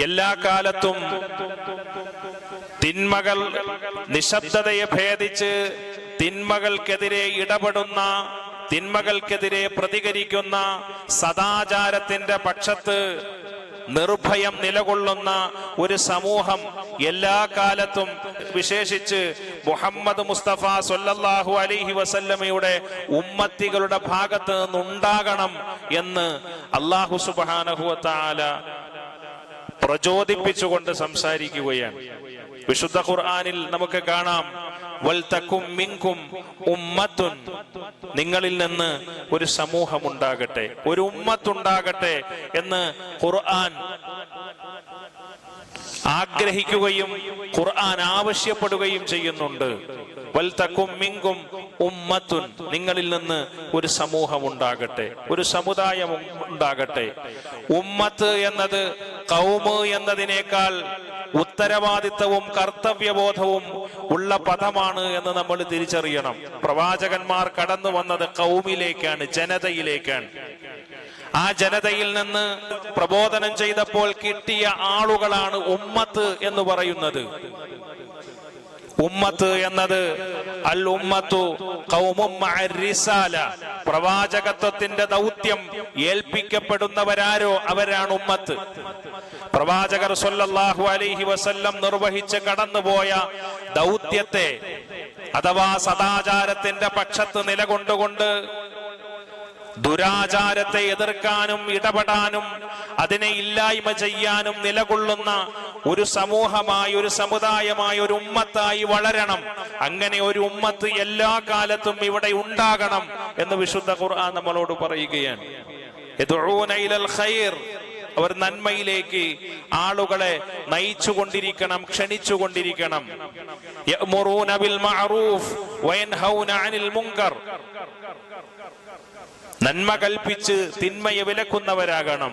എല്ലാ കാലത്തും തിന്മകൾ നിശബ്ദതയെ ഭേദിച്ച് തിന്മകൾക്കെതിരെ ഇടപെടുന്ന, തിന്മകൾക്കെതിരെ പ്രതികരിക്കുന്ന, സദാചാരത്തിന്റെ പക്ഷത്ത് നിർഭയം നിലകൊള്ളുന്ന ഒരു സമൂഹം എല്ലാ കാലത്തും, വിശേഷിച്ച് മുഹമ്മദ് മുസ്തഫ സ്വല്ലല്ലാഹു അലൈഹി വസല്ലമയുടെ ഉമ്മത്തികളുടെ ഭാഗത്ത് നിന്നുണ്ടാകണം എന്ന് അല്ലാഹു സുബ്ഹാനഹു വ തആല പ്രചോദിപ്പിച്ചുകൊണ്ട് സംസാരിക്കുകയാണ്. വിശുദ്ധ ഖുർആനിൽ നമുക്ക് കാണാം, വൽതകും മിൻകും ഉമ്മത്തുൻ, നിങ്ങളിൽ നിന്ന് ഒരു സമൂഹം ഉണ്ടാകട്ടെ, ഒരു ഉമ്മത്തുണ്ടാകട്ടെ എന്ന് ഖുർആൻ ആഗ്രഹിക്കുകയും ഖുർആൻ ആവശ്യപ്പെടുകയും ചെയ്യുന്നുണ്ട്. വൽതകും മിൻകും ഉമ്മത്തുൻ, നിങ്ങളിൽ നിന്ന് ഒരു സമൂഹം ഉണ്ടാകട്ടെ, ഒരു സമുദായം ഉണ്ടാകട്ടെ. ഉമ്മത്ത് എന്നത് ഖൗമ് എന്നതിനേക്കാൾ ഉത്തരവാദിത്തവും കർത്തവ്യബോധവും ഉള്ള പദമാണ് എന്ന് നമ്മൾ തിരിച്ചറിയണം. പ്രവാചകന്മാർ കടന്നു വന്നത് ഖൗമിലേക്കാണ്, ജനതയിലേക്കാണ്. ആ ജനതയിൽ നിന്ന് പ്രബോധനം ചെയ്തപ്പോൾ കിട്ടിയ ആളുകളാണ് ഉമ്മത്ത് എന്ന് പറയുന്നത്. ഉമ്മത്ത് എന്നത് അൽ ഉമ്മത്തു ഖൗമും മഅർ റിസാല, പ്രവാചകത്വത്തിന്റെ ദൗത്യം ഏൽപ്പിക്കപ്പെടുന്നവരാരോ അവരാണ് ഉമ്മത്ത്. പ്രവാചകർ സ്വല്ലല്ലാഹു അലൈഹി വസല്ലം നിർവഹിച്ച് കടന്നുപോയ ദൗത്യത്തെ അഥവാ സദാചാരത്തിന്റെ പക്ഷത്ത് നിലകൊണ്ടുകൊണ്ട് ദുരാചാരത്തെ എതിർക്കാനും ഇടപെടാനും അതിനെ ഇല്ലായ്മ ചെയ്യാനും നിലകൊള്ളുന്ന ഒരു സമൂഹമായി, ഒരു സമുദായമായി, ഒരു ഉമ്മത്തായി വളരണം. അങ്ങനെ ഒരു ഉമ്മത്ത് എല്ലാ കാലത്തും ഇവിടെ ഉണ്ടാകണം എന്ന് വിശുദ്ധ ഖുർആൻ നമ്മളോട് പറയുകയാണ്. യദ്ഊന ഇലൽ ഖൈർ, അവർ നന്മയിലേക്ക് ആളുകളെ നയിച്ചുകൊണ്ടിരിക്കണം, ക്ഷണിച്ചുകൊണ്ടിരിക്കണം. യഅ്മുറൂന ബിൽ മഅറൂഫ് വയൻഹൗന അനിൽ മുൻകർ, നന്മ കൽപ്പിച്ച് തിന്മയെ വിലക്കുന്നവരാകണം.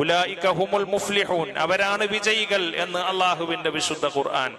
ഉലൈക ഹുമുൽ മുഫ്ലിഹൂൻ, അവരാണ് വിജയികൾ എന്ന് അല്ലാഹുവിന്റെ വിശുദ്ധ ഖുർആൻ.